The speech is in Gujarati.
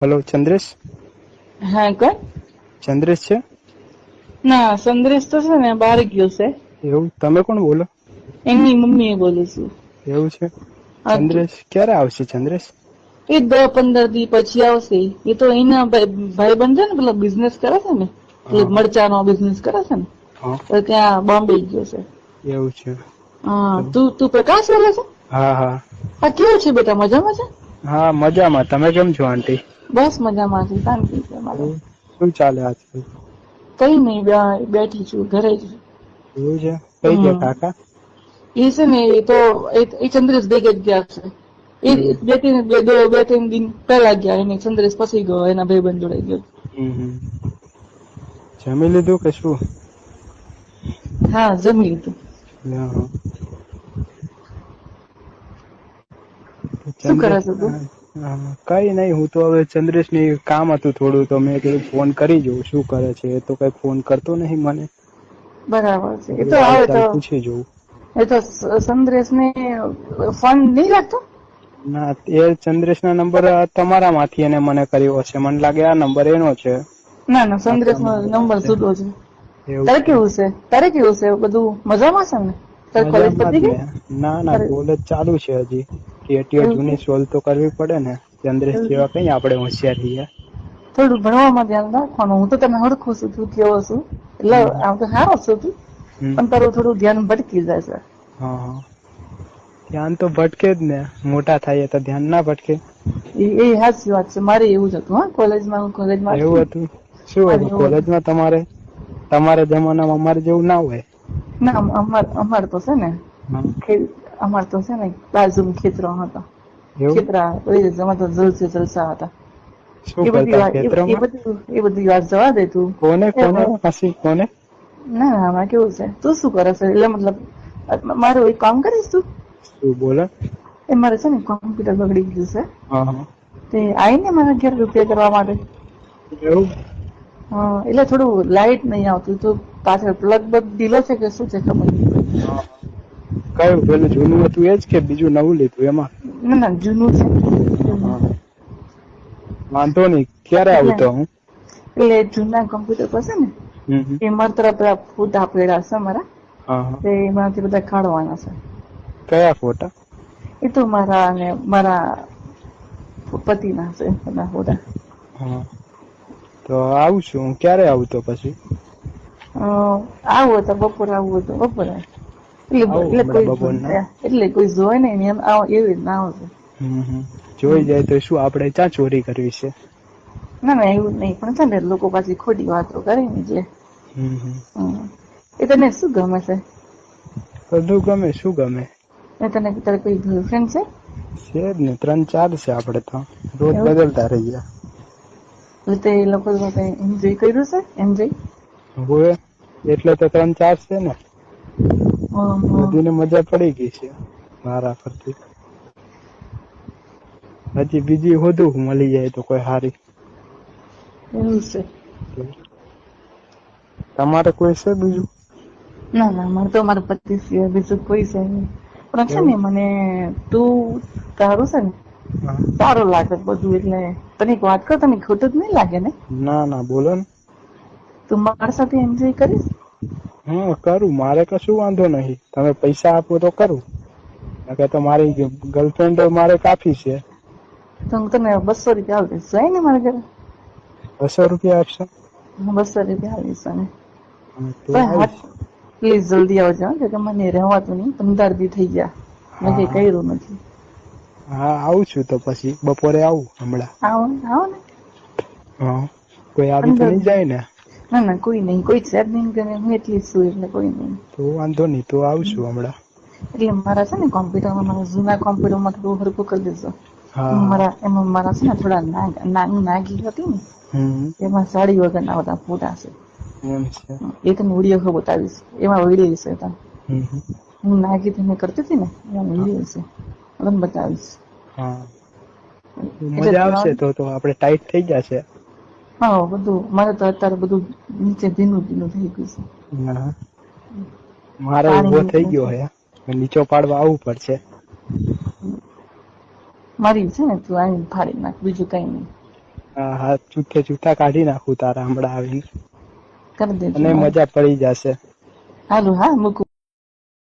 હેલો ચંદ્રેશ. હા કોણ? ચંદ્રેશ છે? ના, સંદેશ તો છે ને બહાર ગયો છે. એવું? તમે કોણ બોલો? એમની મમ્મી બોલું છું. એવું છે? હા તો ચંદ્રેશ ક્યારે આવશે ચંદ્રેશ? એ 10-15 દી પછી આવશે. એ તો એના ભાઈ બંધ છે ને, પેલા બિઝનેસ કરે છે ને, એટલે હા મરચાનો બિઝનેસ કરે છે ને, હા તો ત્યાં બોમ્બે ગયો છે. એવું છે. હા, તો તું પ્રકાશ બોલે છે? હા હા હા, કેવું છે બેટા, મજામાં છે? હા મજામાં. તમે કેમ છો આંટી? બસ મજામાં છે, શાંતિ છે અમારે. એવું શું ચાલે આજકાલ? કઈ નઈ, બેઠી છું ઘરે જ. એવું છે? કઈ ગયા કાકા? એ છે ને, એ તો એ ચંદ્રેશ ભેગા જ ગયા છે. એ એવું. બે ત્રણ દિન પેલા ગયા. એને ચંદ્રેશ પછી ગયો, એના ભાઈબંધ જોડે ગયો. જમી લીધું કે શું? હા, જમી લીધું. હા. શું કરે ચંદ્રેશ છે તું? કઈ નઈ, હું તો હવે ચંદ્રેશ ની કામ હતું થોડું, તો મેં કીધું ફોન કરી જોઉં શું કરે છે. એ તો કઈ ફોન કરતો નહી મને. બરાબર છે. એ તો કીધું હાલ આવે ચાલ તો પૂછી જોવું. એ તો સંદ્રેશ ને ફોન નહી લાગતો? ના, એ ચંદ્રેશ ના નંબર તમારા માંથી એને મને કર્યો હશે. મને લાગે આ નંબર એનો છે. ના ના, બાકી સંદેશ નો અમારો નંબર છે જુદો છે. તારે કેવું છે? તારે કેવું છે? બધું મજામાં છે ને? તારે કોલેજ મજામાં પતી જ ગઈ? ને. ના ના, તારે કોલેજ ચાલુ છે હજી. કેટીઓ એવું છે? જૂની સોલ્વ તો કરવી પડે ને. ચંદ્રેશ એવું છે? જેવા કઈ આપડે હોશિયાર છીએ. થોડું ભણવામાં ધ્યાન રાખવાનું. હું તો તને ઓળખું છું, તું કેવો છું. એટલે હમ આમ તો સારો છું તું, હમ પણ તારું થોડું ધ્યાન ભટકી જાય છે. હા, ધ્યાન તો ભટકે જ ને. મોટા થાય તો ધ્યાન ના ભટકે. એ સાચી વાત છે. મારે એવું જ હતું. હા, કોલેજમાં હતી એવું ને, હતું? શું મારે હતું એવું કોલેજમાં તમારે? તમારા જમાનામાં અમારે જેવું ના હોય. ના, અમાર તો છે ને, હા. અમાર તો છે ને બાજુમાં ખેતરો હતા. એવું જલસા હતા. શું કરતા ખેતરમાં? એ બધી વાત જવા દે તું. કોને કોને હસી કોને? ના આમાં કેવું છે, તું શું કરે છે? એટલે મતલબ મારું એક કામ કરીશ તું? શું બોલો? એ મારે છે ને કોમ્પ્યુટર બગડી ગયું છે. હા હા. તે આઈ ને મારા ઘેર રિપેર કરવા માટે. એવું? હા, એટલે થોડું લાઈટ નહીં આવતું. તો પાછળ પ્લગ બગ ઢીલો છે કે શું છે ખબર નહીં પડતી. હા. કયું પેલું જૂનું હતું એજ કે બીજું નવું લીધું એમાં? ના ના, જૂનું છે. જૂનું. હા. વાંધો નઈ, ક્યારે આવું એટલે તો હું? એટલે જૂના કમ્પ્યુટર પર છે ને, હમ. એમાં પેલા ફોટા પડ્યા છે મારા. હા હા. તે એમાંથી બધા કાઢવાના છે. કયા ફોટા? એ તો મારા અને મારા પતિના છે બધા ફોટા. હા, તો આવશું. ક્યારે આવું તો પછી? આવું તો બપોરે આવવું તો બપોરે. આવું એટલે હમણાં કોઈ બપોરના એટલે કોઈ જોય નઈ એમ એવી રીતના આવશે. જોઈ જાય તો શું આપડે ક્યાં ચોરી કરવી છે? ના ના, એવું નઈ. પણ છે ને લોકો પાછી ખોટી વાતો કરે ને એટલે. હમ. એ તને શું ગમે છે? બધું ગમે. શું ગમે? તને તારે કોઈ ગર્લફ્રેન્ડ છે? છે જ ને, 3-4 છે આપડે તો. રોજ એવું બદલતા રહીએ. એટલે તે એ લોકો સાથે એન્જોય કર્યું છે? એન્જોય? હોવે, એટલે તો 3-4 છે ને. હમ. બધીને મજા પડી ગઈ છે મારા પરથી. હજી બીજી શોધું મળી જાય તો કોઈ હારી. એવું છે. તમારે કોઈ છે બીજું? ના ના, મારે તો મારા પતિ સિવાય બીજું કોઈ છે નઈ. પણ છે એવું ને મને તું તારું છે ને હા. સારું લાગે બધું. એટલે તને એક વાત કઉં, તને ખોટું જ નઈ લાગે ને? ના ના, બોલો ને. તું મારી સાથે એન્જોય કરીશ? હા કરું, મારે કશું વાંધો નહી. તમે પૈસા આપો તો કરું. નકર તો મારી ગર્લફ્રેન્ડ મારે કાફી છે. તો હું તને 200 રૂપિયા આલ દઈશ. તું આય ને મારા ઘરે. 200 રૂપિયા આપશો? 200 રૂપિયા આલીશ તને. હા તો પણ હા, આવીશ. પ્લીઝ જલ્દી આવજે હો, કેમ કે મને રહેવાતું નહી. 15 દી થઈ ગયા. મેં હા કઈ હા કર્યું નથી. હા, આવું છું તો પછી બપોરે આવું હમણાં. આવો ને. હા, કોઈ આવી તો 15 નઈ જાય ને? ના ના, કોઈ નઈ. કોઈ છે જ નઈ ઘરે. હું એકલી જ છું એટલે કોઈ નઈ. તો વાંધો નઈ, તો આવશું હમણાં. એટલે મારા છે ને કોમ્પ્યુટરમાં મારા જૂના કોમ્પ્યુટરમાં થોડું હરખું કરી દેજો. હા હા એમાં મારા છે ને થોડા નાગી હતી ને, હમ એમાં સાડી વગરના બધા ફોટા છે. એમ છે. એ તને વિડીયો બતાવીશ. એમાં વિડીયો છે તા. હમ. હું નાગી તેને કરતી હતી ને એનો હા વિડીયો છે. હું તને બતાવીશ. હા, એટલે મજા તું આવશે આવે તો આપડે ટાઈટ થઇ જશે. હા, બધું મારે તો અત્યારે બધું નીચે ભીનું ભીનું થઈ ગયું છે. હા, મારે પાણી ઉભો થઇ નીકળે ગયો છે હે. નીચો પાડવા આવવું પડશે. મારી છે ને તું આવીને ફાડી નાખ, બીજું કઈ નઈ. હા હા, જૂઠા કાઢી નાખું તારા હમણાં આવીને, કરી દેજો. અને મજા પડી જશે. હારું, હા મૂકું.